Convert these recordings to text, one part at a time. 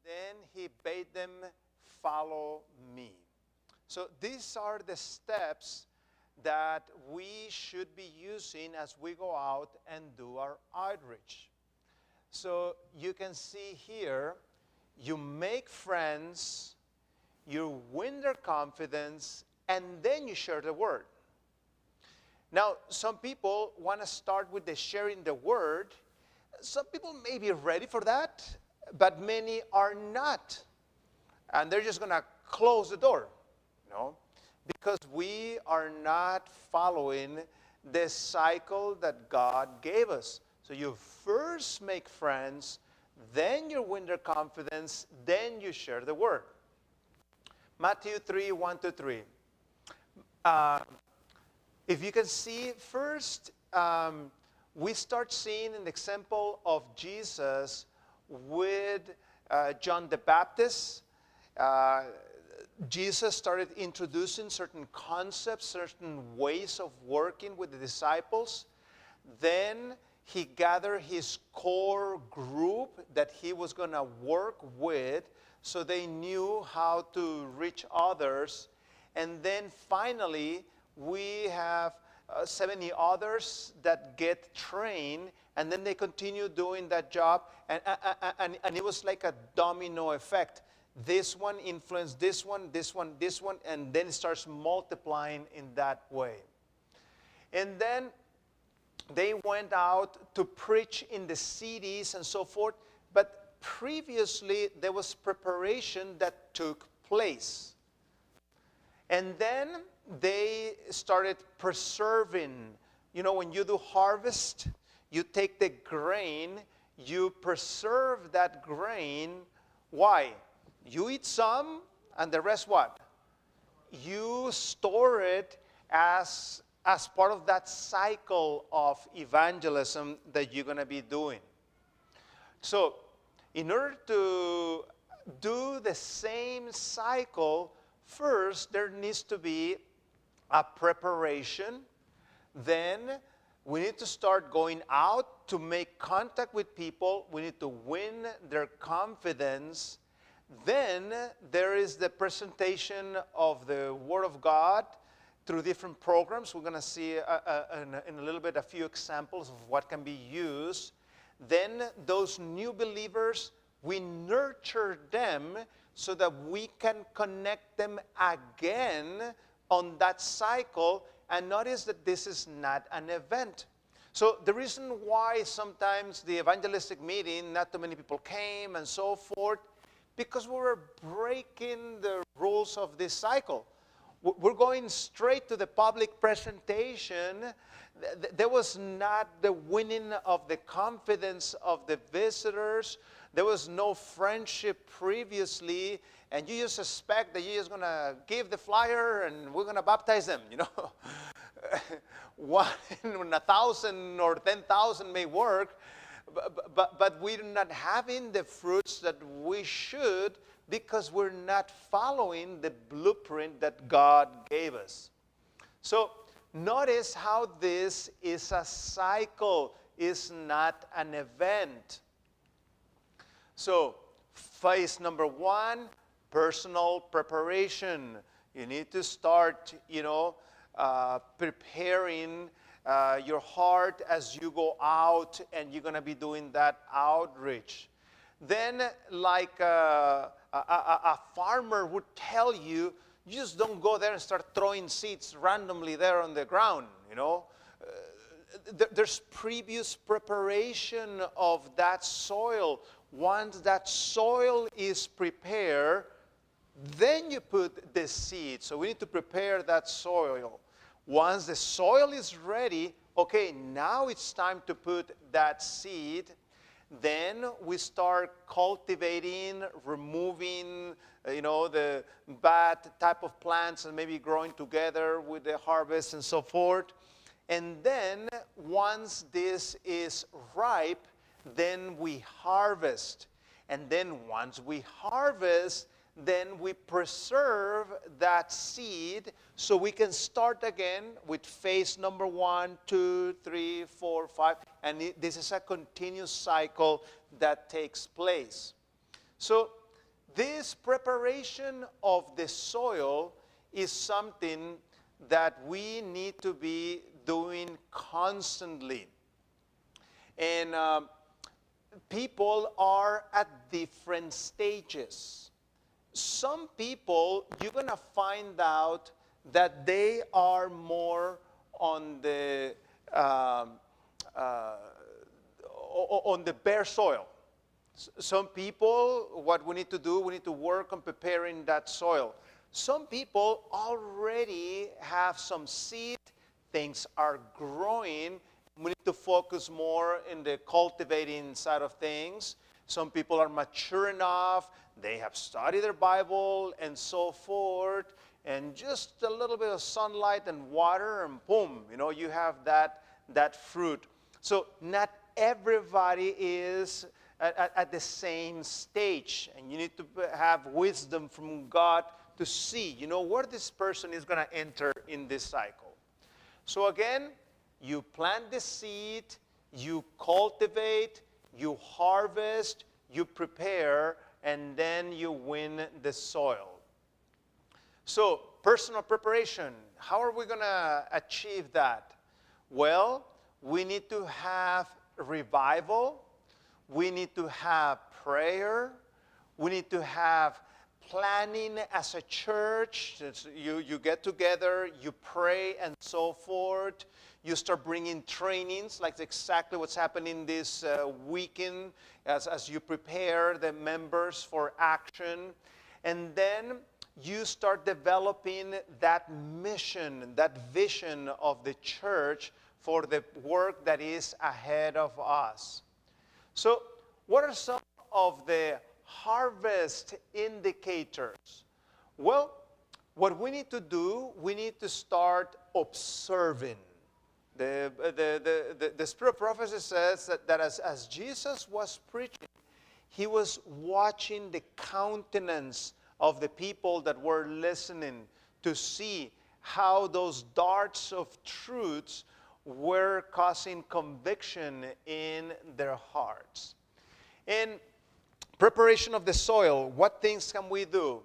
Then he bade them follow me. So these are the steps that we should be using as we go out and do our outreach. So you can see here, you make friends, you win their confidence, and then you share the word. Now, some people want to start with the sharing the word. Some people may be ready for that, but many are not. And they're just going to close the door, because we are not following the cycle that God gave us. So you first make friends, then you win their confidence, then you share the word. Matthew 3, 1-3. If you can see, first, we start seeing an example of Jesus with John the Baptist. Jesus started introducing certain concepts, certain ways of working with the disciples. Then he gathered his core group that he was going to work with so they knew how to reach others. And then finally, we have 70 others that get trained, and then they continue doing that job. And it was like a domino effect. This one influenced this one, this one, this one, and then it starts multiplying in that way. And then they went out to preach in the cities and so forth, but previously there was preparation that took place. And then they started preserving. When you do harvest, you take the grain, you preserve that grain. Why? You eat some, and the rest what? You store it as part of that cycle of evangelism that you're going to be doing. So, in order to do the same cycle, first there needs to be a preparation. Then we need to start going out to make contact with people. We need to win their confidence. Then there is the presentation of the Word of God through different programs. We're going to see in a little bit a few examples of what can be used. Then those new believers, we nurture them so that we can connect them again on that cycle. And notice that this is not an event. So the reason why sometimes the evangelistic meeting, not too many people came and so forth, because we were breaking the rules of this cycle. We're going straight to the public presentation. There was not the winning of the confidence of the visitors. There was no friendship previously. And you just suspect that you're just going to give the flyer and we're going to baptize them, One in 1,000 or 10,000 may work. But we're not having the fruits that we should because we're not following the blueprint that God gave us. So notice how this is a cycle, is not an event. So phase number 1, personal preparation. You need to start, preparing your heart as you go out, and you're going to be doing that outreach. Then, like a farmer would tell you, you just don't go there and start throwing seeds randomly there on the ground, There's previous preparation of that soil. Once that soil is prepared, then you put the seed. So we need to prepare that soil. Once the soil is ready, okay, now it's time to put that seed. Then we start cultivating, removing, the bad type of plants and maybe growing together with the harvest and so forth. And then once this is ripe, then we harvest. And then once we harvest, then we preserve that seed so we can start again with phase number 1, 2, 3, 4, 5. And this is a continuous cycle that takes place. So this preparation of the soil is something that we need to be doing constantly. And people are at different stages. Some people, you're going to find out that they are more on the bare soil. Some people, what we need to do, we need to work on preparing that soil. Some people already have some seed, things are growing. We need to focus more in the cultivating side of things. Some people are mature enough, they have studied their Bible and so forth, and just a little bit of sunlight and water, and boom, you have that fruit. So not everybody is at the same stage, and you need to have wisdom from God to see, where this person is going to enter in this cycle. So again, you plant the seed, you cultivate, you harvest, you prepare, and then you win the soil. So, personal preparation, how are we going to achieve that? Well, we need to have revival, we need to have prayer, we need to have planning as a church. You get together, you pray, and so forth. You start bringing trainings, like exactly what's happening this weekend as you prepare the members for action. And then you start developing that mission, that vision of the church for the work that is ahead of us. So, what are some of the harvest indicators? Well, what we need to do, we need to start observing. The Spirit of Prophecy says that as Jesus was preaching, he was watching the countenance of the people that were listening to see how those darts of truths were causing conviction in their hearts. In preparation of the soil, what things can we do?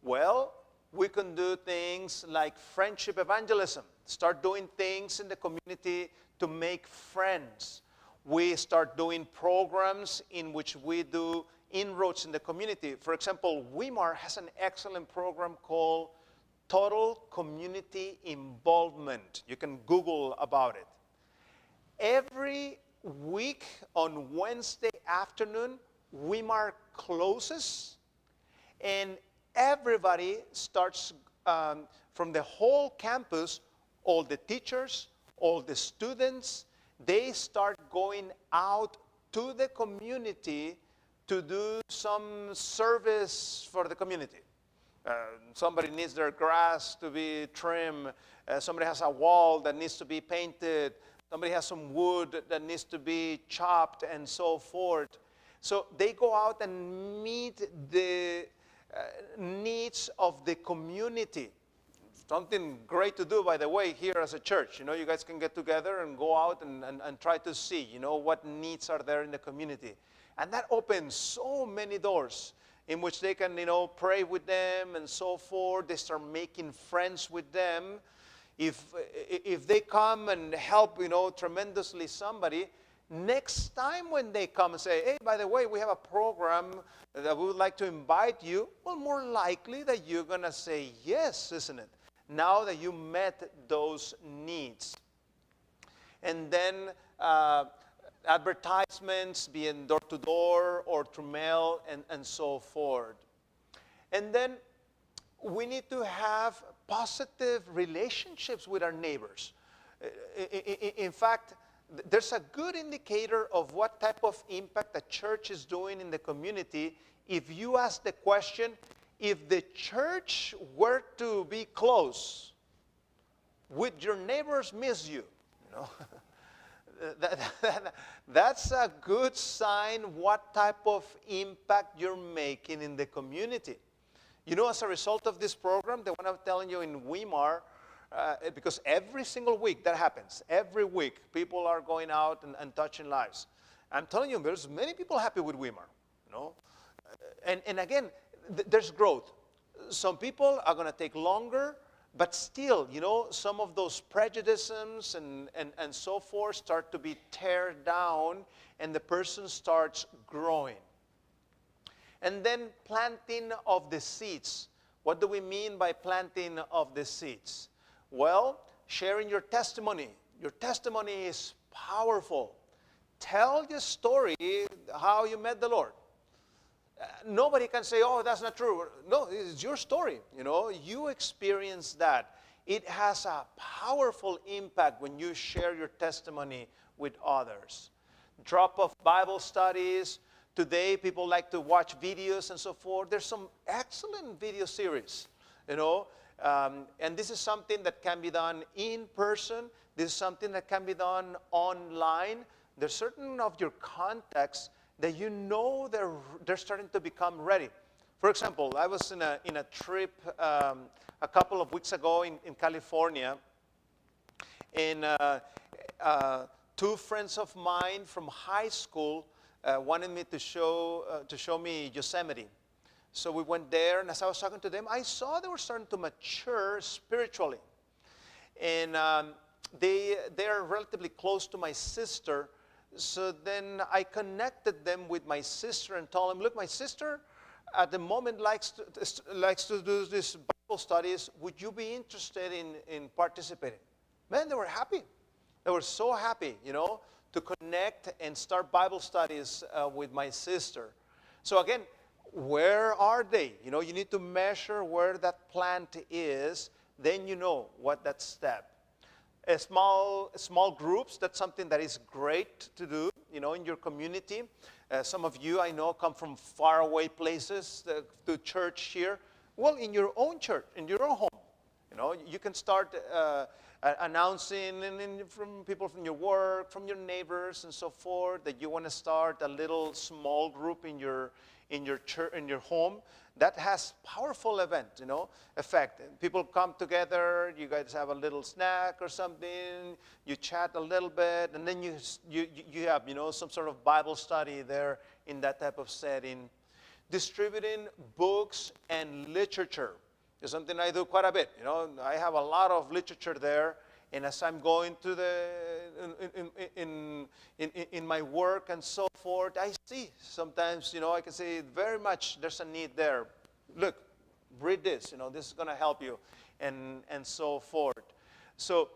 Well, we can do things like friendship evangelism. Start doing things in the community to make friends. We start doing programs in which we do inroads in the community. For example, Weimar has an excellent program called Total Community Involvement. You can Google about it. Every week on Wednesday afternoon, Weimar closes, and everybody starts from the whole campus, all the teachers, all the students, they start going out to the community to do some service for the community. Somebody needs their grass to be trimmed. Somebody has a wall that needs to be painted. Somebody has some wood that needs to be chopped and so forth. So they go out and meet the needs of the community. Something great to do, by the way, here as a church. You guys can get together and go out and try to see, what needs are there in the community. And that opens so many doors in which they can, pray with them and so forth. They start making friends with them. If they come and help, tremendously somebody, next time when they come and say, hey, by the way, we have a program that we would like to invite you, well, more likely that you're going to say yes, isn't it? Now that you met those needs. And then advertisements, being door-to-door or through mail and so forth. And then we need to have positive relationships with our neighbors. In fact, there's a good indicator of what type of impact a church is doing in the community if you ask the question, if the church were to be closed, would your neighbors miss you? That's a good sign what type of impact you're making in the community. As a result of this program, the one I'm telling you in Weimar, because every single week that happens, every week people are going out and touching lives. I'm telling you, there's many people happy with Weimar, And again, there's growth. Some people are going to take longer, but still, some of those prejudices and so forth start to be teared down, and the person starts growing. And then planting of the seeds. What do we mean by planting of the seeds? Well, sharing your testimony. Your testimony is powerful. Tell your story how you met the Lord. Nobody can say, oh, that's not true. No, it's your story. You experience that. It has a powerful impact when you share your testimony with others. Drop-off Bible studies. Today, people like to watch videos and so forth. There's some excellent video series, and this is something that can be done in person. This is something that can be done online. There's certain of your contacts that they're starting to become ready. For example, I was in a trip a couple of weeks ago in California, and two friends of mine from high school wanted me to show me Yosemite. So we went there, and as I was talking to them, I saw they were starting to mature spiritually. And they are relatively close to my sister. So then I connected them with my sister and told them, look, my sister at the moment likes to do these Bible studies. Would you be interested in participating? Man, they were happy. They were so happy, to connect and start Bible studies with my sister. So again, where are they? You need to measure where that plant is. Then you know what that step. Small groups, that's something that is great to do, in your community. Some of you, I know, come from faraway places to church here. Well, in your own church, in your own home, you can start announcing from people from your work, from your neighbors and so forth, that you want to start a little small group in your church, in your home. That has powerful effect. People come together, you guys have a little snack or something, you chat a little bit, and then you have some sort of Bible study there in that type of setting. Distributing books and literature is something I do quite a bit. I have a lot of literature there, and as I'm going to in my work and so forth, I see sometimes, I can say very much there's a need there. Look, read this, this is going to help you, and so forth. So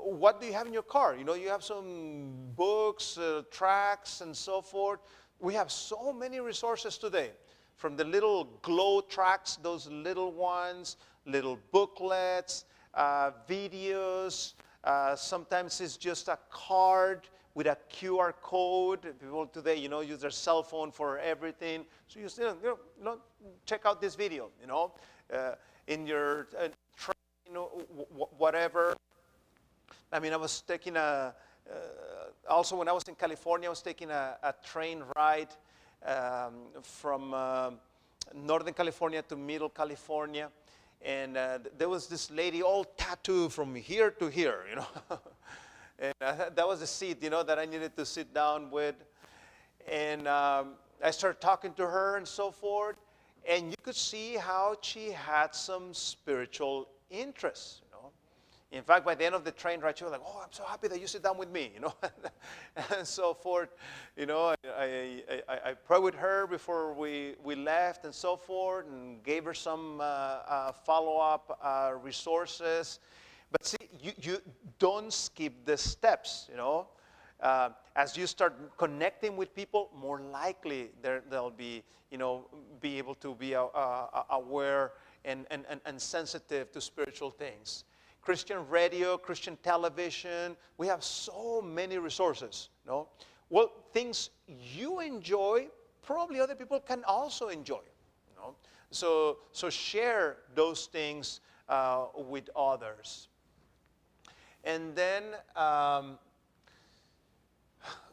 what do you have in your car? You have some books, tracts, and so forth. We have so many resources today, from the little glow tracts, those little ones, little booklets, videos. Sometimes it's just a card with a QR code. People today, use their cell phone for everything. So you still, check out this video, in your train, whatever. I mean, I was taking also when I was in California, I was taking a train ride from Northern California to Middle California. And there was this lady all tattooed from here to here, And that was the seat, that I needed to sit down with. And I started talking to her and so forth. And you could see how she had some spiritual interests, In fact, by the end of the train ride, she was like, oh, I'm so happy that you sit down with me, and so forth. I prayed with her before we left and so forth, and gave her some follow-up resources. But see, you don't skip the steps, As you start connecting with people, more likely they'll be, be able to be aware and sensitive to spiritual things. Christian radio, Christian television, we have so many resources, Well, things you enjoy, probably other people can also enjoy, So share those things with others. And then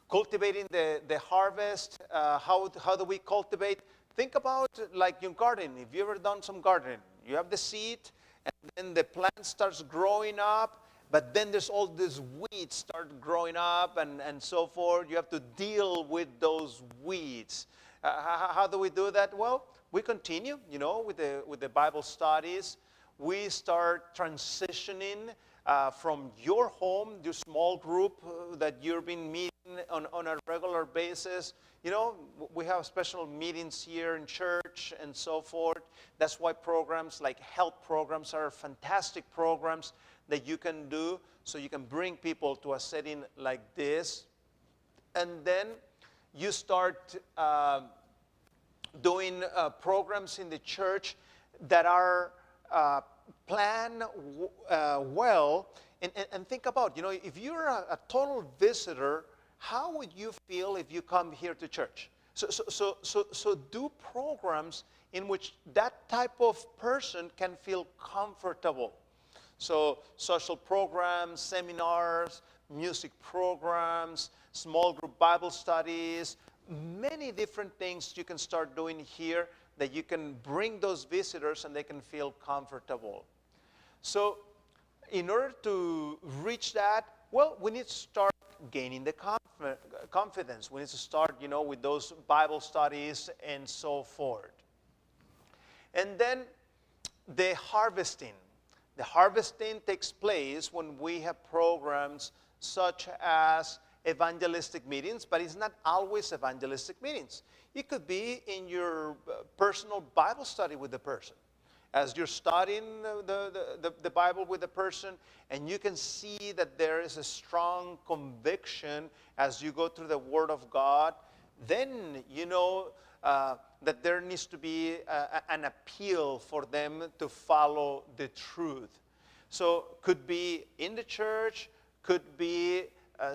cultivating the harvest, how do we cultivate? Think about like your garden. If you've ever done some gardening, you have the seed, and then the plant starts growing up, but then there's all these weeds start growing up and so forth. You have to deal with those weeds. How do we do that? Well, we continue, with the Bible studies. We start transitioning from your home, your small group that you've been meeting on a regular basis. We have special meetings here in church and so forth. That's why programs like health programs are fantastic programs that you can do, so you can bring people to a setting like this. And then you start doing programs in the church that are planned well. And think about, if you're a total visitor, how would you feel if you come here to church? So do programs in which that type of person can feel comfortable. So social programs, seminars, music programs, small group Bible studies, many different things you can start doing here that you can bring those visitors and they can feel comfortable. So in order to reach that, well, we need to start gaining the confidence. We need to start, with those Bible studies and so forth. And then the harvesting. The harvesting takes place when we have programs such as evangelistic meetings, but it's not always evangelistic meetings. It could be in your personal Bible study with the person. As you're studying the Bible with the person, and you can see that there is a strong conviction as you go through the Word of God, then you know that there needs to be an appeal for them to follow the truth. So could be in the church, could be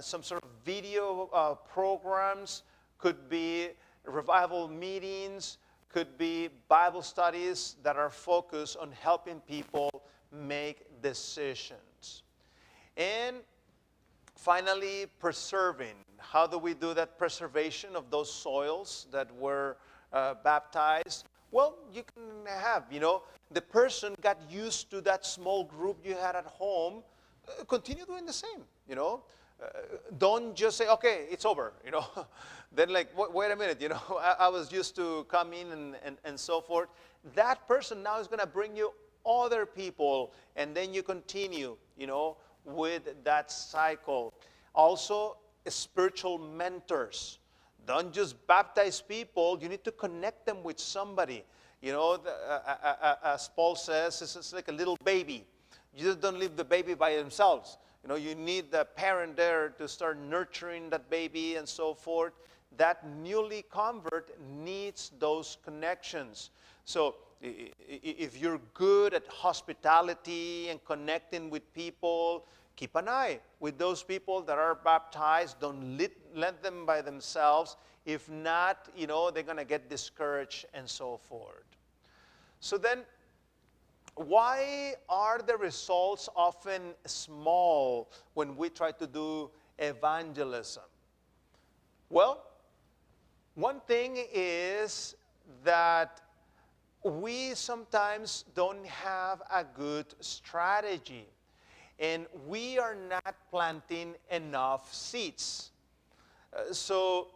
some sort of video programs, could be revival meetings, could be Bible studies that are focused on helping people make decisions. And finally, preserving. How do we do that preservation of those soils that were baptized? Well, you can have, the person got used to that small group you had at home. Continue doing the same, Don't just say, okay, it's over, Then wait a minute, I was used to come in and so forth. That person now is going to bring you other people, and then you continue, with that cycle. Also, spiritual mentors. Don't just baptize people. You need to connect them with somebody. As Paul says, it's like a little baby. You just don't leave the baby by themselves. You need the parent there to start nurturing that baby and so forth. That newly convert needs those connections. So if you're good at hospitality and connecting with people, keep an eye with those people that are baptized. Don't let them by themselves. If not, they're going to get discouraged and so forth. So then, why are the results often small when we try to do evangelism? Well, one thing is that we sometimes don't have a good strategy, and we are not planting enough seeds. So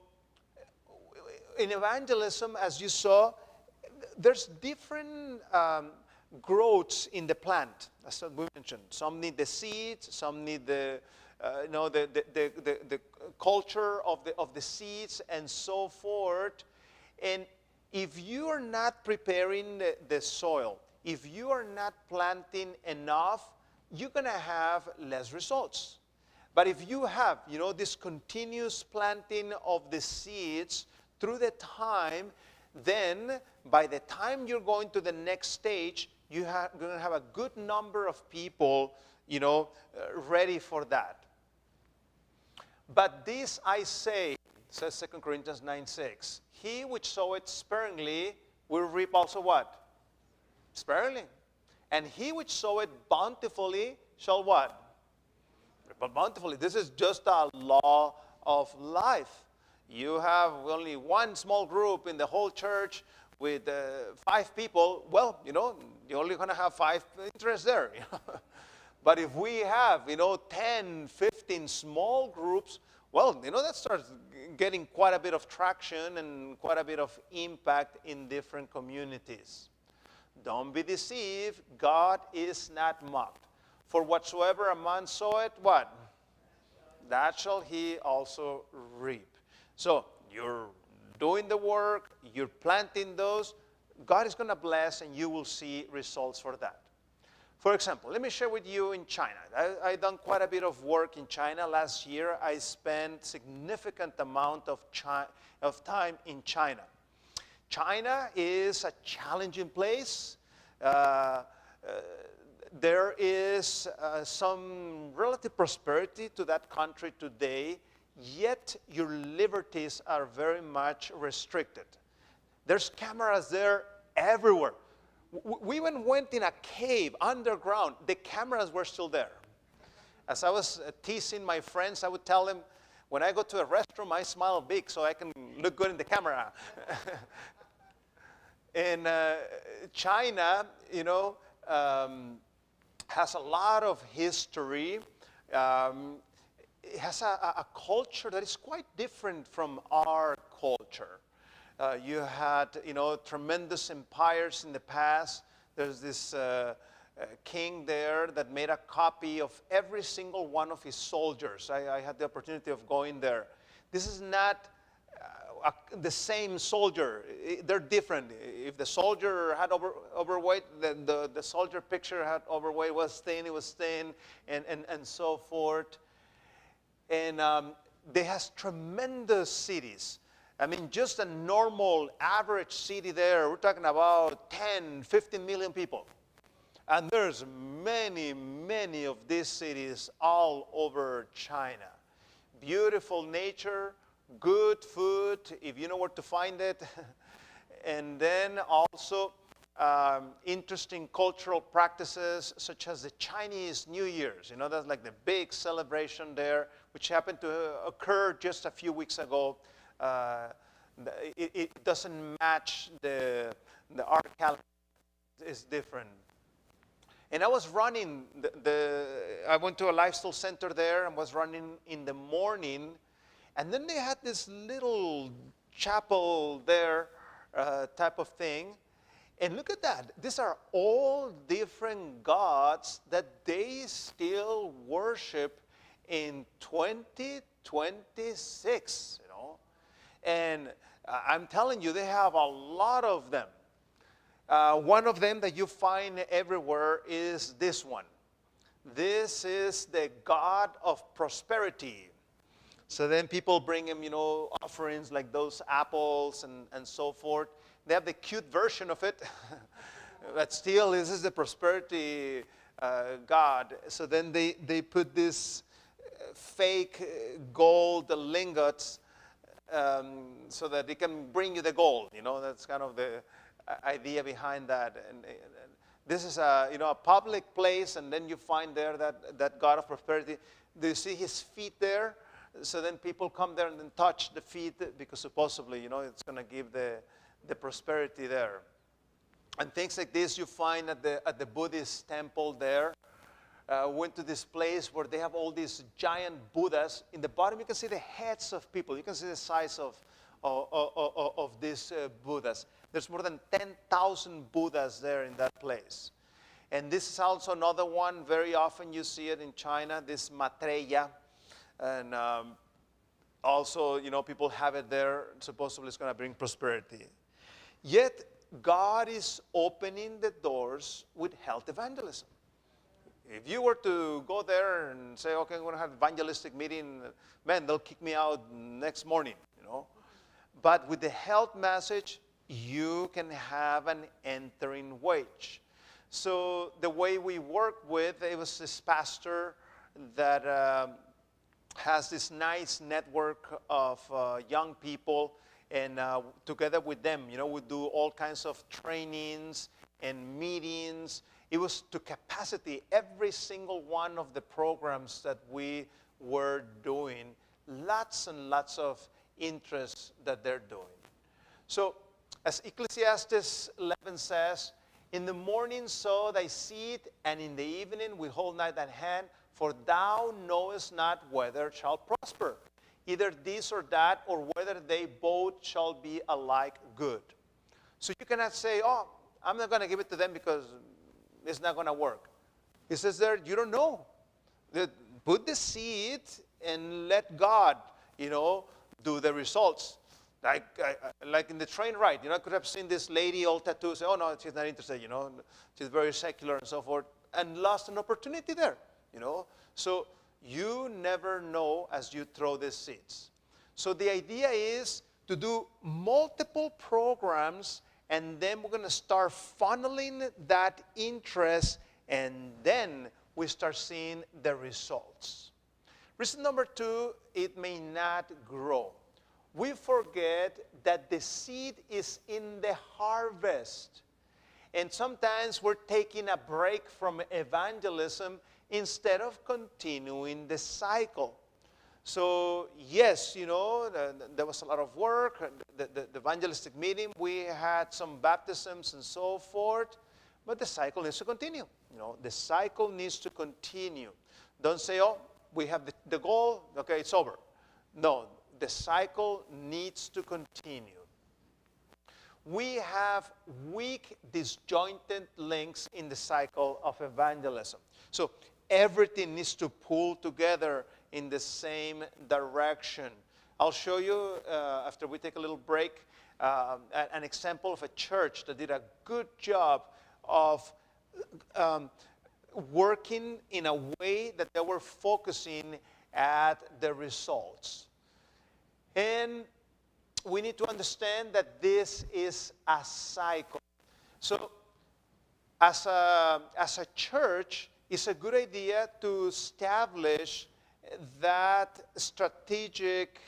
in evangelism, as you saw, there's different growths in the plant, as we mentioned. Some need the seeds, some need the culture of the seeds and so forth. And if you are not preparing the soil, if you are not planting enough, you're going to have less results. But if you have, this continuous planting of the seeds through the time, then by the time you're going to the next stage, you're going to have a good number of people, ready for that. But this I say, says 2 Corinthians 9:6, he which soweth sparingly will reap also what? Sparingly. And he which soweth bountifully shall what? Reap bountifully. This is just a law of life. You have only one small group in the whole church with 5 people. Well, you're only going to have 5 interests there. But if we have, 10, 15 small groups, Well, that starts getting quite a bit of traction and quite a bit of impact in different communities. Don't be deceived. God is not mocked. For whatsoever a man soweth, what? That shall he also reap. So you're doing the work, you're planting those, God is going to bless and you will see results for that. For example, let me share with you in China. I've done quite a bit of work in China. Last year, I spent significant amount of time in China. China is a challenging place. There is some relative prosperity to that country today, yet your liberties are very much restricted. There's cameras there everywhere. We even went in a cave underground. The cameras were still there. As I was teasing my friends, I would tell them, when I go to a restroom, I smile big so I can look good in the camera. And China, has a lot of history. It has a culture that is quite different from our culture. You had, tremendous empires in the past. There's this king there that made a copy of every single one of his soldiers. I had the opportunity of going there. This is not the same soldier. They're different. If the soldier had overweight, then the soldier picture had overweight, was thin, it was thin, and so forth. And they has tremendous cities. I mean, just a normal average city there, we're talking about 10, 15 million people. And there's many, many of these cities all over China. Beautiful nature, good food, if you know where to find it. And then also interesting cultural practices such as the Chinese New Year's. That's like the big celebration there, which happened to occur just a few weeks ago. It doesn't match the art calendar. It's different. And I was running, I went to a lifestyle center there and was running in the morning. And then they had this little chapel there type of thing. And look at that. These are all different gods that they still worship in 2026, And I'm telling you, they have a lot of them. One of them that you find everywhere is this one. This is the God of prosperity. So then people bring him, offerings like those apples and so forth. They have the cute version of it. But still, this is the prosperity God. So then they put this fake gold lingots so that they can bring you the gold. That's kind of the idea behind that. And this is a public place, and then you find there that God of prosperity. Do you see his feet there? So then people come there and then touch the feet because supposedly, it's going to give the prosperity there. And things like this you find at the Buddhist temple there. Went to this place where they have all these giant Buddhas. In the bottom, you can see the heads of people. You can see the size of these Buddhas. There's more than 10,000 Buddhas there in that place. And this is also another one. Very often you see it in China, this Maitreya. And also, people have it there. Supposedly it's going to bring prosperity. Yet, God is opening the doors with health evangelism. If you were to go there and say, okay, I'm going to have an evangelistic meeting, man, they'll kick me out next morning, But with the health message, you can have an entering wage. So the way we work with, it was this pastor that has this nice network of young people, and together with them, we do all kinds of trainings and meetings. It was to capacity every single one of the programs that we were doing. Lots and lots of interest that they're doing. So, as Ecclesiastes 11 says, in the morning sow thy seed, and in the evening withhold not thine hand, for thou knowest not whether it shall prosper. either this or that, or whether they both shall be alike good. So you cannot say, oh, I'm not going to give it to them because it's not going to work. He says there, you don't know. Put the seed and let God, do the results. Like in the train ride, I could have seen this lady all tattooed, say, oh no, she's not interested, she's very secular and so forth, and lost an opportunity there, So you never know as you throw these seeds. So the idea is to do multiple programs, and then we're going to start funneling that interest, and then we start seeing the results. Reason number 2, it may not grow. We forget that the seed is in the harvest. And sometimes we're taking a break from evangelism instead of continuing the cycle. So yes, there was a lot of work. The evangelistic meeting, we had some baptisms and so forth. But the cycle needs to continue. The cycle needs to continue. Don't say, oh, we have the goal, okay, it's over. No, the cycle needs to continue. We have weak, disjointed links in the cycle of evangelism. So everything needs to pull together in the same direction. I'll show you, after we take a little break, an example of a church that did a good job of working in a way that they were focusing at the results. And we need to understand that this is a cycle. So as a church, it's a good idea to establish that strategic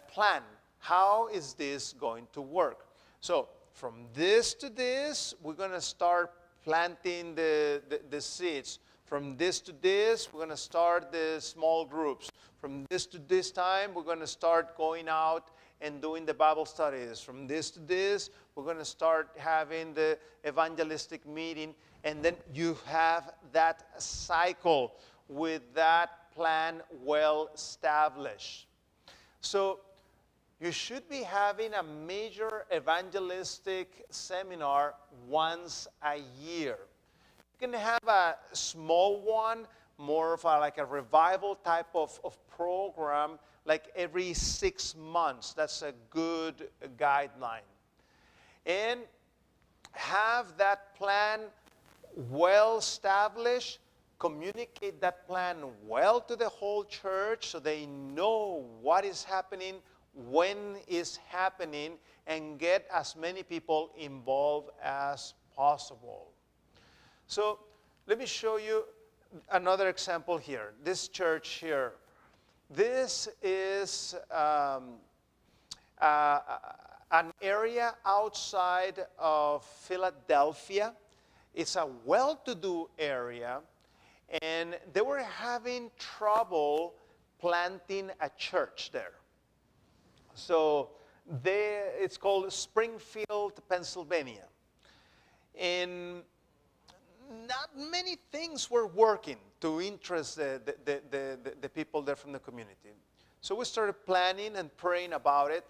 plan. How is this going to work? So from this to this, we're going to start planting the seeds. From this to this, we're going to start the small groups. From this to this time, we're going to start going out and doing the Bible studies. From this to this, we're going to start having the evangelistic meeting. And then you have that cycle with that plan well established. So you should be having a major evangelistic seminar once a year. You can have a small one, more of like a revival type of program, like every 6 months. That's a good guideline. And have that plan well established. Communicate that plan well to the whole church so they know what is happening, when is happening, and get as many people involved as possible. So let me show you another example here. This church here. This is an area outside of Philadelphia. It's a well-to-do area, and they were having trouble planting a church there. So it's called Springfield, Pennsylvania. And not many things were working to interest the people there from the community. So we started planning and praying about it.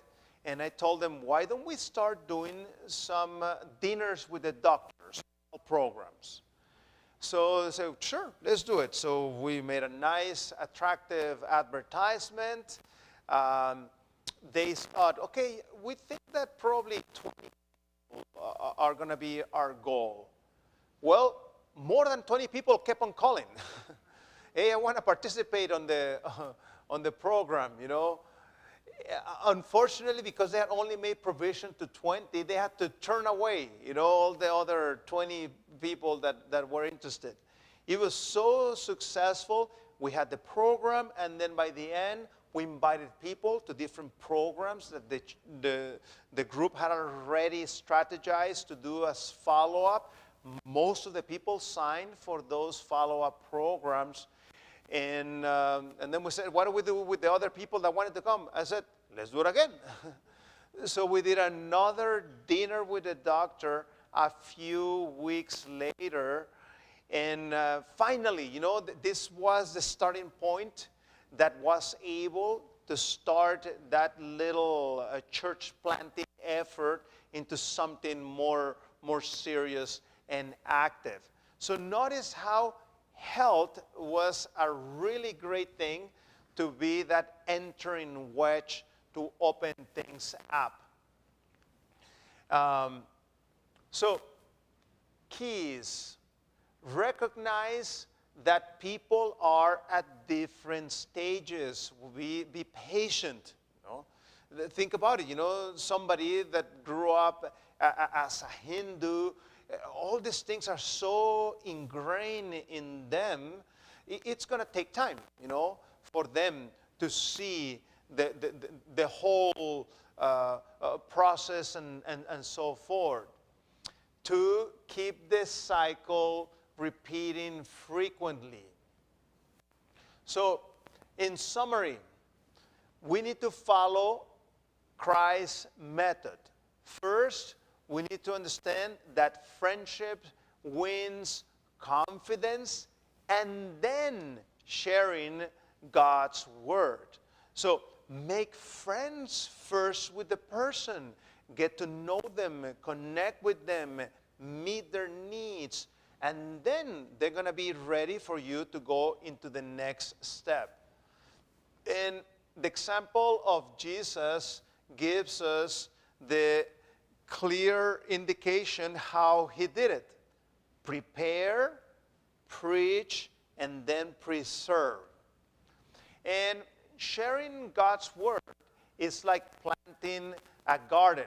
And I told them, why don't we start doing some dinners with the doctors, programs? So they said, sure, let's do it. So we made a nice, attractive advertisement. They thought, okay, we think that probably 20 people are going to be our goal. Well, more than 20 people kept on calling. Hey, I want to participate on the program, Unfortunately, because they had only made provision to 20, they had to turn away, all the other 20 people that were interested. It was so successful. We had the program, and then by the end, we invited people to different programs that the group had already strategized to do as follow-up. Most of the people signed for those follow-up programs. And then we said, what do we do with the other people that wanted to come? I said, let's do it again. So we did another dinner with the doctor a few weeks later. And finally, this was the starting point that was able to start that little church planting effort into something more serious and active. So notice how health was a really great thing to be that entering wedge to open things up. So keys: recognize that people are at different stages. Be patient. Think about it. Somebody that grew up as a Hindu, all these things are so ingrained in them. It's going to take time, for them to see the whole process and so forth. To keep this cycle repeating frequently. So, in summary, we need to follow Christ's method. First, we need to understand that friendship wins confidence, and then sharing God's word. So, make friends first with the person. Get to know them, connect with them, meet their needs, and then they're going to be ready for you to go into the next step. And the example of Jesus gives us the clear indication how he did it. Prepare, preach, and then preserve. And sharing God's word is like planting a garden.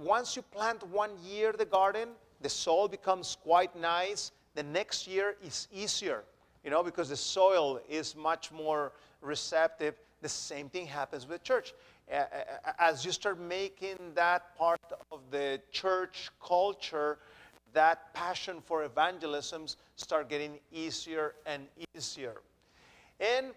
Once you plant 1 year the garden, the soil becomes quite nice. The next year is easier, because the soil is much more receptive. The same thing happens with church. As you start making that part of the church culture, that passion for evangelism start getting easier and easier. And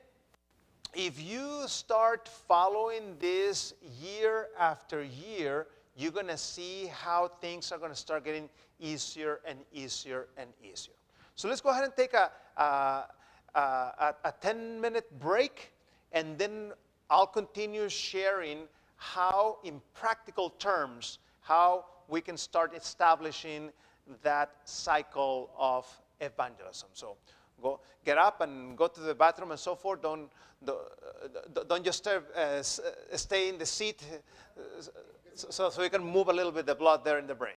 if you start following this year after year, you're going to see how things are going to start getting easier and easier and easier. So let's go ahead and take a 10-minute break, and then I'll continue sharing how, in practical terms, how we can start establishing that cycle of evangelism. So get up and go to the bathroom and so forth. Don't just stay in the seat so you can move a little bit the blood there in the brain.